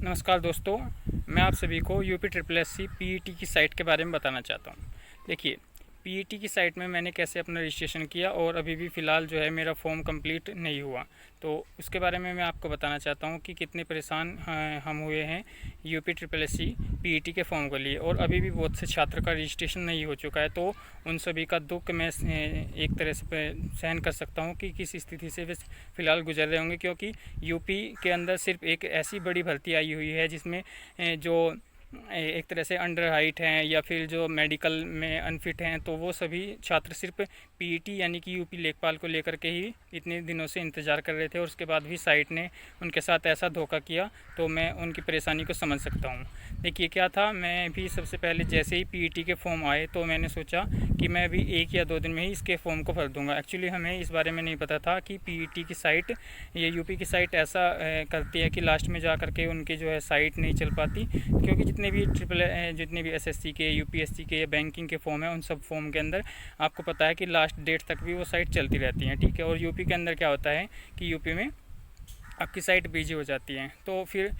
नमस्कार दोस्तों, मैं आप सभी को UP triple S C PET की साइट के बारे में बताना चाहता हूँ। देखिए, पीईटी की साइट में मैंने कैसे अपना रजिस्ट्रेशन किया और अभी भी फ़िलहाल जो है मेरा फॉर्म कंप्लीट नहीं हुआ, तो उसके बारे में मैं आपको बताना चाहता हूँ कि कितने परेशान हम हुए हैं UP triple S C PET के फॉर्म के लिए। और अभी भी बहुत से छात्र का रजिस्ट्रेशन नहीं हो चुका है, तो उन सभी का दुख मैं एक तरह से सहन कर सकता हूँ कि किस स्थिति से वे फ़िलहाल गुजर रहे होंगे, क्योंकि यूपी के अंदर सिर्फ एक ऐसी बड़ी भर्ती आई हुई है जिसमें जो एक तरह से अंडर हाइट हैं या फिर जो मेडिकल में अनफिट हैं, तो वो सभी छात्र सिर्फ पीईटी यानी कि यूपी लेखपाल को लेकर के ही इतने दिनों से इंतज़ार कर रहे थे। और उसके बाद भी साइट ने उनके साथ ऐसा धोखा किया, तो मैं उनकी परेशानी को समझ सकता हूँ। देखिए क्या था, मैं भी सबसे पहले जैसे ही पीईटी के फॉर्म आए तो मैंने सोचा कि मैं भी 1 या 2 दिन में ही इसके फॉर्म को भर दूँगा। एक्चुअली हमें इस बारे में नहीं पता था कि पीईटी की साइट, ये यूपी की साइट ऐसा करती है कि लास्ट में जा कर के उनकी जो है साइट नहीं चल पाती, क्योंकि जितने भी एसएससी के, यूपीएससी के या बैंकिंग के फॉर्म हैं, उन सब फॉर्म के अंदर आपको पता है कि लास्ट डेट तक भी वो साइट चलती रहती हैं, ठीक है। और यूपी के अंदर क्या होता है कि यूपी में आपकी साइट बिजी हो जाती है। तो फिर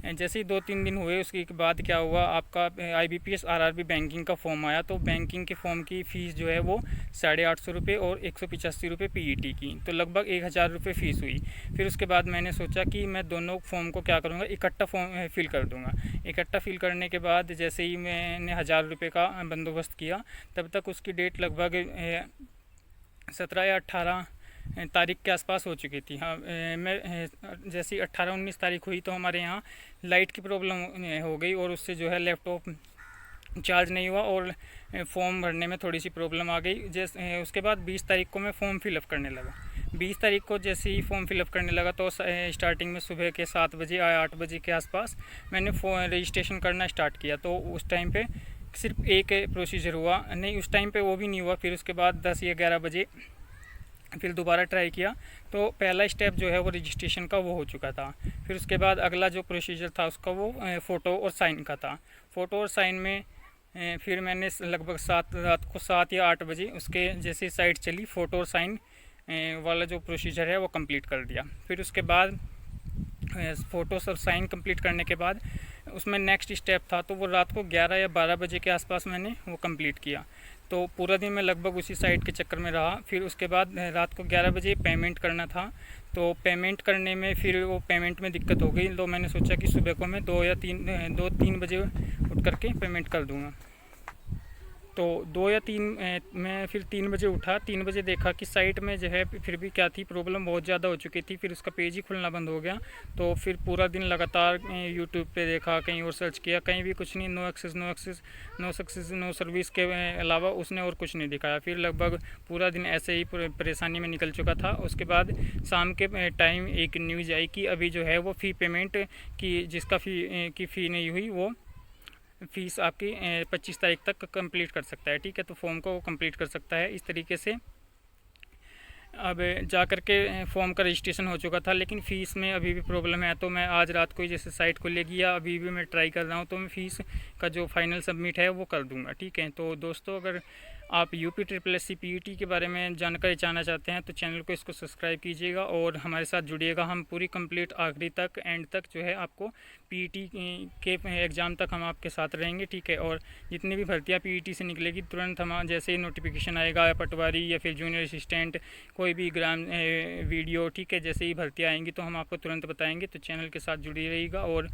जैसे ही 2-3 दिन हुए, उसके बाद क्या हुआ, आपका आईबीपीएस आरआरबी बैंकिंग का फॉर्म आया। तो बैंकिंग के फॉर्म की फ़ीस जो है वो 850 रुपये और 185 रुपये पीईटी की, तो लगभग 1000 रुपये फ़ीस हुई। फिर उसके बाद मैंने सोचा कि मैं दोनों फॉर्म को क्या करूँगा, इकट्ठा फॉर्म फिल कर दूँगा। इकट्ठा फिल करने के बाद जैसे ही मैंने 1000 रुपये का बंदोबस्त किया, तब तक उसकी डेट लगभग 17 या 18 तारीख के आसपास हो चुकी थी। हाँ, मैं जैसे 18-19 तारीख हुई तो हमारे यहाँ लाइट की प्रॉब्लम हो गई और उससे जो है लैपटॉप चार्ज नहीं हुआ और फॉर्म भरने में थोड़ी सी प्रॉब्लम आ गई। जैसे उसके बाद 20 तारीख को मैं फ़ॉर्म फिलअप करने लगा। 20 तारीख को जैसे ही फॉर्म फिलअप करने लगा तो स्टार्टिंग में सुबह के 7 बजे या 8 बजे के आसपास मैंने रजिस्ट्रेशन करना स्टार्ट किया। तो उस टाइम पे सिर्फ एक प्रोसीजर हुआ, नहीं उस टाइम पे वो भी नहीं हुआ। फिर उसके बाद 10 या 11 बजे फिर दोबारा ट्राई किया, तो पहला स्टेप जो है वो रजिस्ट्रेशन का वो हो चुका था। फिर उसके बाद अगला जो प्रोसीजर था उसका वो फ़ोटो और साइन का था। फ़ोटो और साइन में फिर मैंने लगभग रात को 7 या 8 बजे उसके जैसे साइट चली, फ़ोटो और साइन वाला जो प्रोसीजर है वो कंप्लीट कर दिया। फिर उसके बाद फ़ोटोस और साइन कंप्लीट करने के बाद उसमें नेक्स्ट स्टेप था, तो वो रात को 11 या 12 बजे के आसपास मैंने वो कंप्लीट किया। तो पूरा दिन मैं लगभग उसी साइट के चक्कर में रहा। फिर उसके बाद रात को 11 बजे पेमेंट करना था, तो पेमेंट करने में फिर वो पेमेंट में दिक्कत हो गई। तो मैंने सोचा कि सुबह को मैं 2-3 बजे उठ करके पेमेंट कर दूँगा। तो 2 या 3 मैं फिर 3 बजे उठा। 3 बजे देखा कि साइट में जो है फिर भी क्या थी, प्रॉब्लम बहुत ज़्यादा हो चुकी थी। फिर उसका पेज ही खुलना बंद हो गया। तो फिर पूरा दिन लगातार यूट्यूब पे देखा, कहीं और सर्च किया, कहीं भी कुछ नहीं, no access no access no success no service के अलावा उसने और कुछ नहीं दिखाया। फिर लगभग पूरा दिन ऐसे ही परेशानी में निकल चुका था। उसके बाद शाम के टाइम एक न्यूज़ आई कि अभी जो है वो फ़ी पेमेंट की, जिसका फ़ी नहीं हुई वो फ़ीस आपकी 25 तारीख तक कंप्लीट कर सकता है, ठीक है। तो फॉर्म को कंप्लीट कर सकता है इस तरीके से। अब जा कर के फॉर्म का रजिस्ट्रेशन हो चुका था, लेकिन फ़ीस में अभी भी प्रॉब्लम है। तो मैं आज रात को ही जैसे साइट को ले गया, अभी भी मैं ट्राई कर रहा हूँ, तो मैं फ़ीस का जो फाइनल सबमिट है वो कर दूँगा, ठीक है। तो दोस्तों, अगर आप UP triple S C PET के बारे में जानकारी जानना चाहते हैं तो चैनल को इसको सब्सक्राइब कीजिएगा और हमारे साथ जुड़िएगा। हम पूरी कंप्लीट आखिरी तक, एंड तक जो है आपको पीईटी के एग्ज़ाम तक हम आपके साथ रहेंगे, ठीक है। और जितनी भी भर्तियाँ पीईटी से निकलेगी, तुरंत हम जैसे ही नोटिफिकेशन आएगा, या पटवारी या फिर जूनियर असिस्टेंट, कोई भी एग्जाम वीडियो, ठीक है, जैसे ही भर्तियाँ आएंगी तो हम आपको तुरंत बताएंगे। तो चैनल के साथ जुड़ी रहिएगा और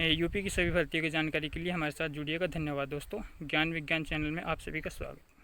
यूपी की सभी भर्तियों की जानकारी के लिए हमारे साथ जुड़िएगा। धन्यवाद दोस्तों। ज्ञान विज्ञान चैनल में आप सभी का स्वागत।